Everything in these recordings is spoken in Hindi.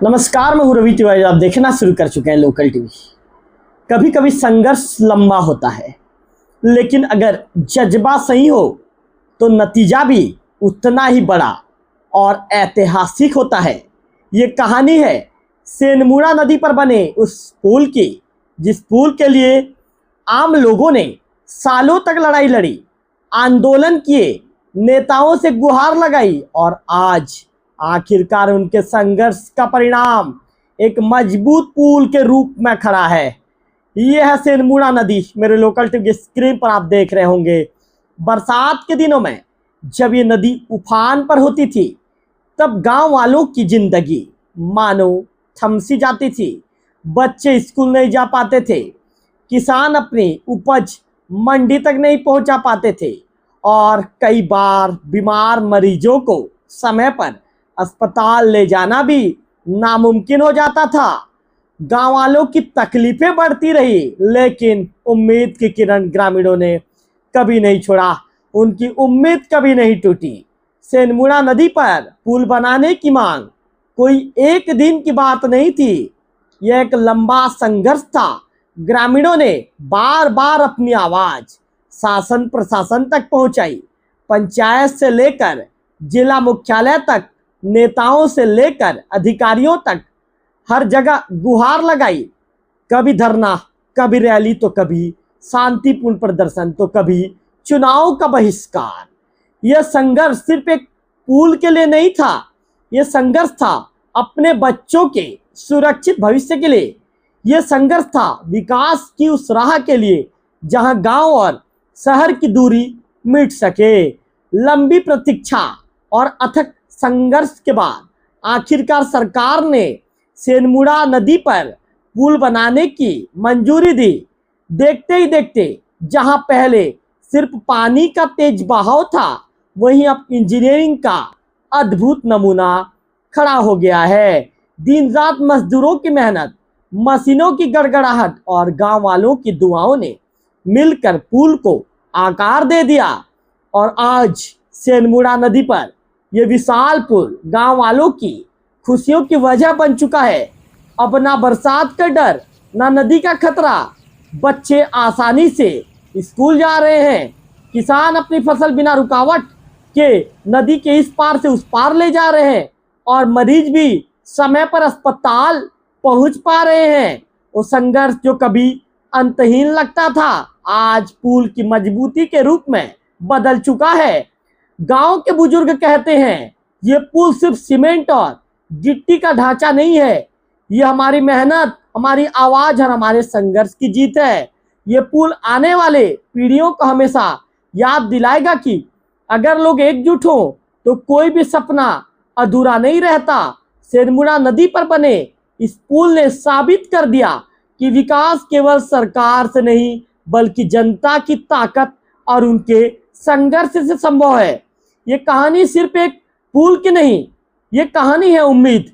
नमस्कार, मैं हूं रवि तिवारी। आप देखना शुरू कर चुके हैं लोकल टीवी। कभी कभी संघर्ष लंबा होता है, लेकिन अगर जज्बा सही हो तो नतीजा भी उतना ही बड़ा और ऐतिहासिक होता है। ये कहानी है सेनमुड़ा नदी पर बने उस पुल की, जिस पुल के लिए आम लोगों ने सालों तक लड़ाई लड़ी, आंदोलन किए, नेताओं से गुहार लगाई और आज आखिरकार उनके संघर्ष का परिणाम एक मजबूत पुल के रूप में खड़ा है। यह है सेनमुड़ा नदी। मेरे लोकल टीवी की स्क्रीन पर आप देख रहे होंगे। बरसात के दिनों में जब ये नदी उफान पर होती थी, तब गांव वालों की जिंदगी मानो थम सी जाती थी। बच्चे स्कूल नहीं जा पाते थे, किसान अपनी उपज मंडी तक नहीं पहुंचा पाते थे और कई बार बीमार मरीजों को समय पर अस्पताल ले जाना भी नामुमकिन हो जाता था। गांव वालों की तकलीफें बढ़ती रही, लेकिन उम्मीद की किरण ग्रामीणों ने कभी नहीं छोड़ा। उनकी उम्मीद कभी नहीं टूटी। सेनमुड़ा नदी पर पुल बनाने की मांग कोई एक दिन की बात नहीं थी, यह एक लंबा संघर्ष था। ग्रामीणों ने बार बार अपनी आवाज शासन प्रशासन तक पहुंचाई। पंचायत से लेकर जिला मुख्यालय तक, नेताओं से लेकर अधिकारियों तक हर जगह गुहार लगाई। कभी धरना, कभी रैली, तो कभी शांतिपूर्ण प्रदर्शन, तो कभी चुनाव का बहिष्कार। यह संघर्ष सिर्फ एक पुल के लिए नहीं था, यह संघर्ष था अपने बच्चों के सुरक्षित भविष्य के लिए। यह संघर्ष था विकास की उस राह के लिए जहां गांव और शहर की दूरी मिट सके। लंबी प्रतीक्षा और अथक संघर्ष के बाद आखिरकार सरकार ने सेनमुड़ा नदी पर पुल बनाने की मंजूरी दी। देखते ही देखते जहां पहले सिर्फ पानी का तेज बहाव था, वहीं अब इंजीनियरिंग का अद्भुत नमूना खड़ा हो गया है। दिन रात मजदूरों की मेहनत, मशीनों की गड़गड़ाहट और गांव वालों की दुआओं ने मिलकर पुल को आकार दे दिया और आज सेनमुड़ा नदी पर यह विशाल पुल गांव वालों की खुशियों की वजह बन चुका है। अब ना बरसात का डर, ना नदी का खतरा। बच्चे आसानी से स्कूल जा रहे हैं, किसान अपनी फसल बिना रुकावट के नदी के इस पार से उस पार ले जा रहे हैं और मरीज भी समय पर अस्पताल पहुंच पा रहे हैं। वो संघर्ष जो कभी अंतहीन लगता था, आज पुल की मजबूती के रूप में बदल चुका है। गांव के बुजुर्ग कहते हैं, ये पुल सिर्फ सीमेंट और गिट्टी का ढांचा नहीं है, ये हमारी मेहनत, हमारी आवाज और हमारे संघर्ष की जीत है। ये पुल आने वाले पीढ़ियों को हमेशा याद दिलाएगा कि अगर लोग एकजुट हो तो कोई भी सपना अधूरा नहीं रहता। सेनमुड़ा नदी पर बने इस पुल ने साबित कर दिया कि विकास केवल सरकार से नहीं, बल्कि जनता की ताकत और उनके संघर्ष से संभव है। ये कहानी सिर्फ एक पुल की नहीं, ये कहानी है उम्मीद,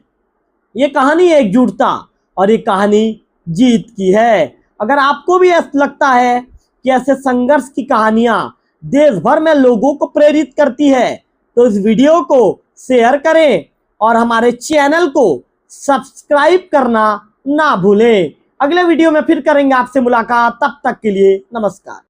ये कहानी है एकजुटता और ये कहानी जीत की है। अगर आपको भी ऐसा लगता है कि ऐसे संघर्ष की कहानियां देश भर में लोगों को प्रेरित करती है, तो इस वीडियो को शेयर करें और हमारे चैनल को सब्सक्राइब करना ना भूलें। अगले वीडियो में फिर करेंगे आपसे मुलाकात। तब तक के लिए नमस्कार।